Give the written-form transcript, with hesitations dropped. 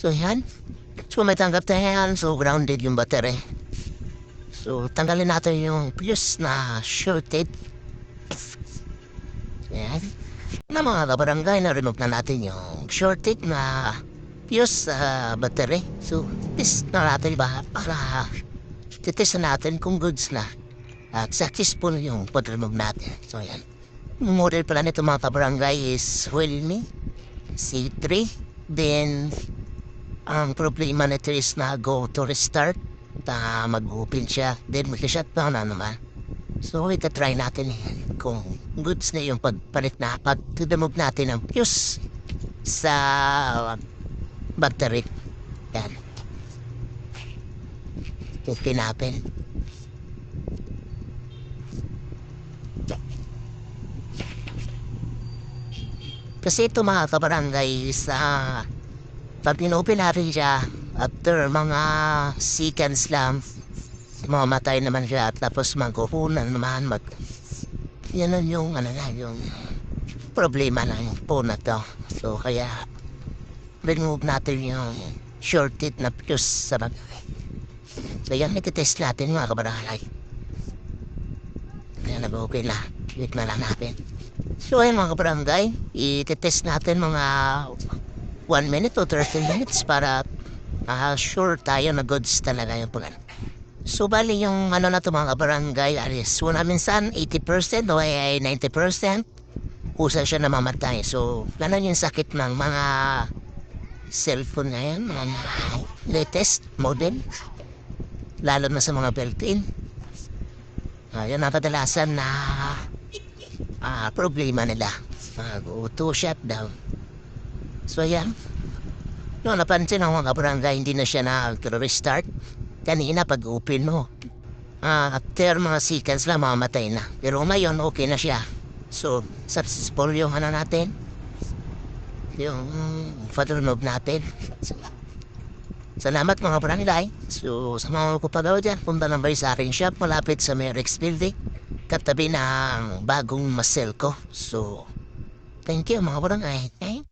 So yan. So may tanggap na yan. So grounded yung battery. So tanggalin natin yung fuse na shorted. Yan. Na mga kabarangay, na-remove na natin yung shorted na fuse sa battery. So test na natin ba para titest na natin kung goods na. At successful yung pag-remove natin. So yan. Model pala nito mga kabarangay is Realme C3. Then ang problema nito is na go to restart. Mag-open siya. Then mag-shutdown na naman. So ita-try natin kung goods na yung pagpalit na pag-remove natin ang fuse sa battery. Yan. Okay natin. Kasi ito mga kabarangay sa pag inopen natin siya after mga seconds lang mamamatay naman siya at tapos magkukunan naman yan yung yung problema ng phone na to. So kaya remove natin yung shorted na fuse sa battery. So yan, nagtitest natin mga kabarangay. Kaya nag-okay na. Wait na lang natin. So ayun mga kabarangay, i-test natin mga 1 minute o 30 minutes para sure tayo na goods talaga yung pag. So bali yung na to mga kabarangay, alis minsan 80% o ay 90% usa siya namamatay. So ganun yung sakit ng mga cellphone ngayon, mga latest model, lalo na sa mga built-in. Yan ang kadalasan na problema nila. Auto shutdown. So yan. No, napansin ang mga kabarangay, hindi na siya nag-restart. Kanina pag-open mo. After mga seconds lang, mamamatay na. Pero ngayon, okay na siya. So, successful yung natin. Yung pag-remove natin. Salamat mga kabarangay. So, sa mga kupagawa dyan, punta ng sa aking shop, malapit sa Merix Building. Katabi ng bagong Maselco. So, thank you mga kabarangay.